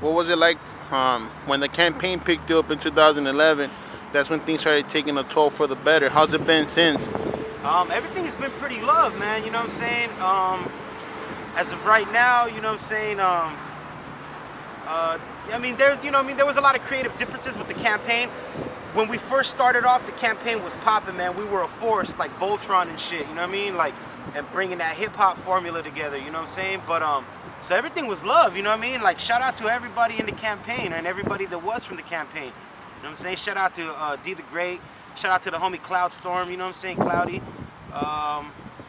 What was it like when the campaign picked up in 2011? That's when things started taking a toll for the better. How's it been since? Everything has been pretty love, man. You know what I'm saying? As of right now, you know what I'm saying? I mean, there was a lot of creative differences with the campaign. When we first started off, the campaign was popping, man. We were a force, like Voltron and shit. You know what I mean? Like, and bringing that hip hop formula together. You know what I'm saying? But so everything was love. You know what I mean? Like, shout out to everybody in the campaign and everybody that was from the campaign. You know what I'm saying? Shout out to D the Great. Shout out to the homie Cloudstorm. You know what I'm saying? Cloudy.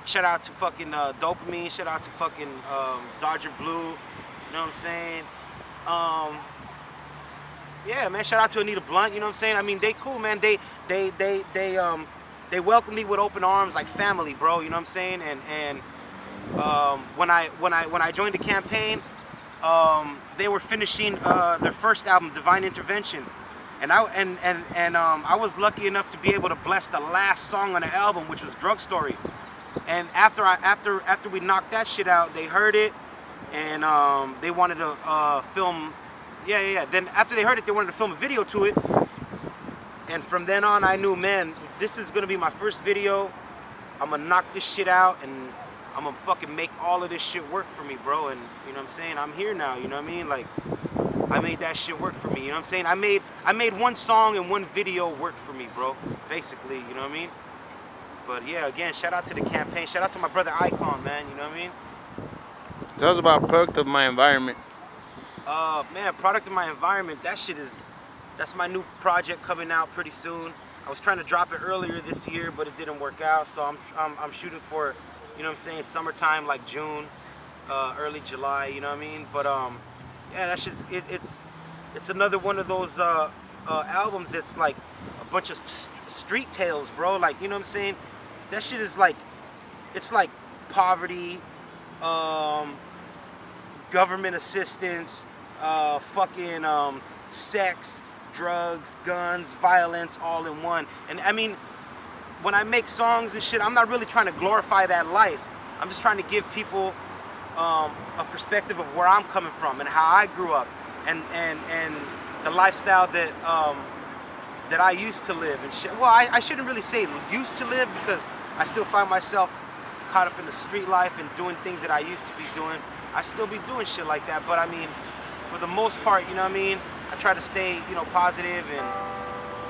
Shout out to fucking Dopamine. Shout out to fucking Dodger Blue. You know what I'm saying? Yeah, man. Shout out to Anita Blunt. You know what I'm saying? I mean, they cool, man. They welcomed me with open arms, like family, bro. You know what I'm saying? And when I joined the campaign, they were finishing their first album, Divine Intervention, and I was lucky enough to be able to bless the last song on the album, which was Drug Story. And after we knocked that shit out, they heard it, and they wanted to film. Yeah. Then after they heard it, they wanted to film a video to it. And from then on, I knew, man, this is gonna be my first video. I'm gonna knock this shit out, and I'm gonna fucking make all of this shit work for me, bro. And you know what I'm saying? I'm here now. You know what I mean? Like, I made that shit work for me. You know what I'm saying? I made one song and one video work for me, bro. Basically, you know what I mean? But yeah, again, shout out to the campaign. Shout out to my brother Icon, man. You know what I mean? Tell us about Product of My Environment. Man, Product of My Environment. That's my new project coming out pretty soon. I was trying to drop it earlier this year, but it didn't work out. So I'm shooting for, you know what I'm saying, summertime, like June, early July. You know what I mean? But yeah, that's just it's another one of those albums that's like a bunch of street tales, bro. Like, you know what I'm saying? That shit is like, it's like poverty, government assistance, fucking sex, drugs, guns, violence, all in one. And I mean, when I make songs and shit, I'm not really trying to glorify that life. I'm just trying to give people a perspective of where I'm coming from and how I grew up, and the lifestyle that that I used to live and shit. Well, I shouldn't really say used to live, because I still find myself caught up in the street life and doing things that I used to be doing. I still be doing shit like that, but I mean, for the most part, you know what I mean? I try to stay, you know, positive and,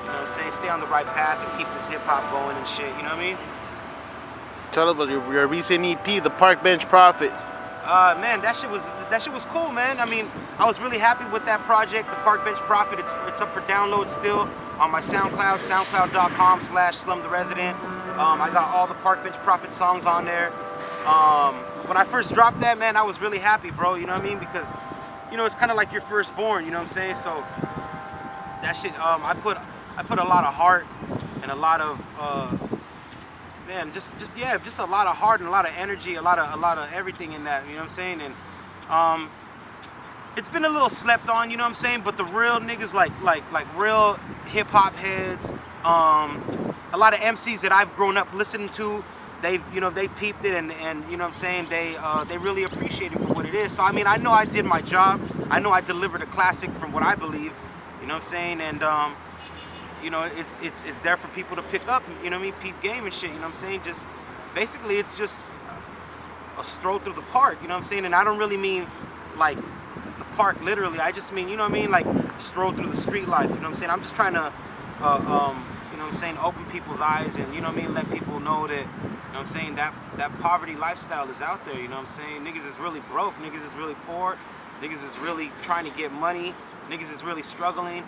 you know what I'm saying, stay on the right path and keep this hip hop going and shit, you know what I mean? Tell us about your recent EP, The Park Bench Prophet. Man, that shit was cool, man. I mean, I was really happy with that project, The Park Bench Prophet. It's up for download still on my SoundCloud, soundcloud.com/Slum the Resident. I got all the Park Bench Prophet songs on there. When I first dropped that, man, I was really happy, bro. You know what I mean? Because, you know, it's kind of like your firstborn. You know what I'm saying? So that shit, I put a lot of heart and a lot of man, just a lot of heart and a lot of energy, a lot of everything in that. You know what I'm saying? And it's been a little slept on. You know what I'm saying? But the real niggas, like real hip hop heads, a lot of MCs that I've grown up listening to, they've peeped it, and you know what I'm saying, they really appreciate it for what it is. So I mean, I know I did my job. I know I delivered a classic from what I believe. You know what I'm saying? And you know, it's there for people to pick up. You know what I mean? Peep game and shit. You know what I'm saying? Just basically, it's just a stroll through the park. You know what I'm saying? And I don't really mean like the park literally. I just mean, you know what I mean, like stroll through the street life. You know what I'm saying? I'm just trying to you know what I'm saying, open people's eyes, and you know what I mean, let people know that, you know what I'm saying, that poverty lifestyle is out there. You know what I'm saying? Niggas is really broke, niggas is really poor, niggas is really trying to get money, niggas is really struggling,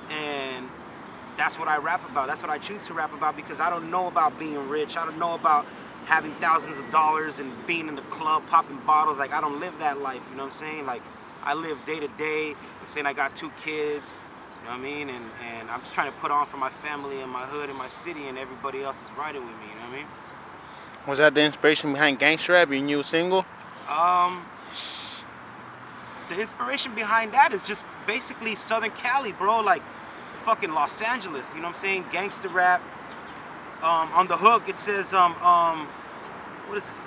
and that's what I rap about. That's what I choose to rap about, because I don't know about being rich. I don't know about having thousands of dollars and being in the club popping bottles. Like, I don't live that life, you know what I'm saying? Like, I live day to day. I'm saying I got 2 kids. You know what I mean? And I'm just trying to put on for my family and my hood and my city, and everybody else is riding with me, you know what I mean? Was that the inspiration behind Gangsta Rap, your new single? The inspiration behind that is just basically Southern Cali, bro. Like fucking Los Angeles, you know what I'm saying? Gangsta Rap. On the hook it says what is this?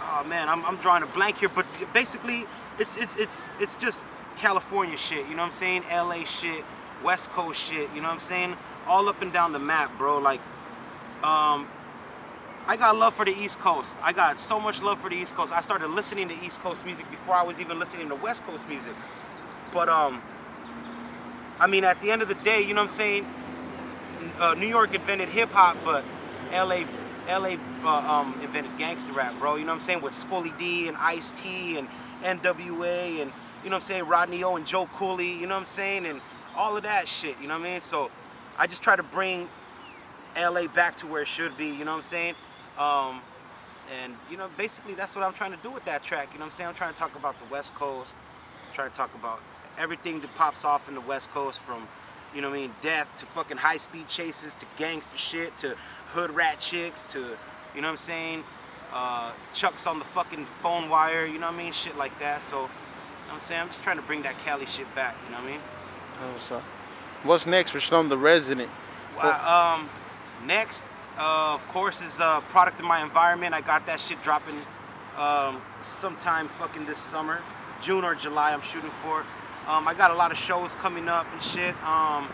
Oh Oh man, I'm drawing a blank here, but basically it's just California shit, you know what I'm saying? LA shit, West Coast shit, you know what I'm saying? All up and down the map, bro. Like, I got love for the East Coast. I got so much love for the East Coast. I started listening to East Coast music before I was even listening to West Coast music. But I mean, at the end of the day, you know what I'm saying? New York invented hip hop, but LA invented gangster rap, bro. You know what I'm saying? With Scully D and Ice-T and NWA and, you know what I'm saying, Rodney O and Joe Cooley, you know what I'm saying? And all of that shit, you know what I mean? So I just try to bring LA back to where it should be, you know what I'm saying? And, you know, basically that's what I'm trying to do with that track, you know what I'm saying? I'm trying to talk about the West Coast, I'm trying to talk about everything that pops off in the West Coast, from, you know what I mean, death to fucking high-speed chases to gangster shit to hood rat chicks to, you know what I'm saying, chucks on the fucking phone wire, you know what I mean, shit like that. So, you know what I'm saying, I'm just trying to bring that Cali shit back, you know what I mean? Oh, so what's next for Slum the Resident? Next, of course, is Product of My Environment. I got that shit dropping sometime fucking this summer, June or July I'm shooting for. I got a lot of shows coming up and shit. I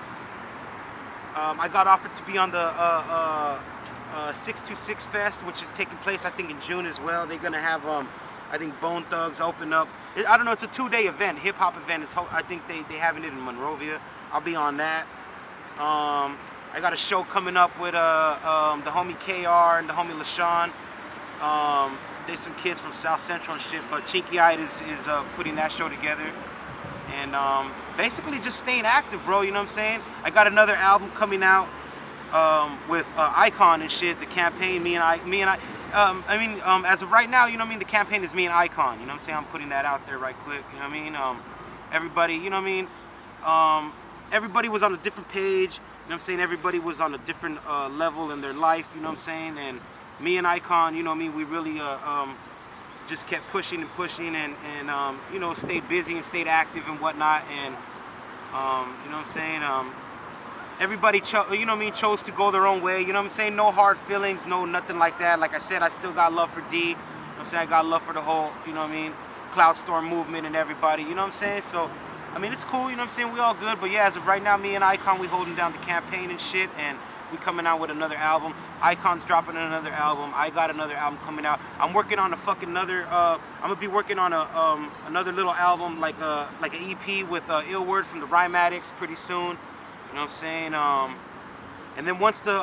got offered to be on the 626 Fest, which is taking place, I think, in June as well. They're gonna have, I think, Bone Thugs open up. I don't know, it's a 2-day event, hip-hop event. I think they having it in Monrovia. I'll be on that. I got a show coming up with the homie KR and the homie LaShawn. There's some kids from South Central and shit, but Chinky Eyed is putting that show together. And basically just staying active, bro, you know what I'm saying? I got another album coming out with Icon and shit, the campaign, as of right now, you know what I mean, the campaign is me and Icon, you know what I'm saying? I'm putting that out there right quick, you know what I mean? Everybody, you know what I mean? Everybody was on a different page, you know what I'm saying? Everybody was on a different level in their life, you know what I'm saying? And me and Icon, you know what I mean, we really just kept pushing and pushing and you know, stayed busy and stayed active and whatnot. And you know what I'm saying, everybody you know what I mean, chose to go their own way, you know what I'm saying? No hard feelings, no nothing like that. Like I said, I still got love for D, you know what I'm saying? I got love for the whole, you know what I mean, Cloud Storm movement and everybody, you know what I'm saying? So I mean, it's cool, you know what I'm saying? We all good, but yeah, as of right now, me and Icon, we holding down the campaign and shit, and we coming out with another album. Icon's dropping another album. I got another album coming out. I'm working on a fucking another. I'm gonna be working on another little album, like an EP with Ill Word from the Rhyme Addicts pretty soon. You know what I'm saying? And then once the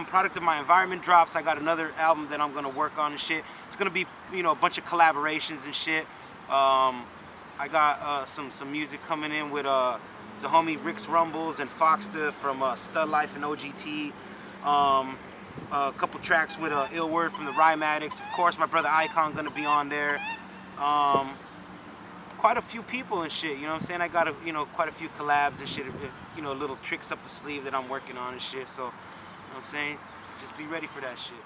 Product of My Environment drops, I got another album that I'm gonna work on and shit. It's gonna be, you know, a bunch of collaborations and shit. I got some music coming in with the homie Rick's Rumbles and Foxta from Stud Life and OGT. A couple tracks with Ill Word from the Rhyme Addicts. Of course, my brother Icon gonna be on there. Quite a few people and shit, you know what I'm saying? I got you know, quite a few collabs and shit, you know, little tricks up the sleeve that I'm working on and shit. So, you know what I'm saying? Just be ready for that shit.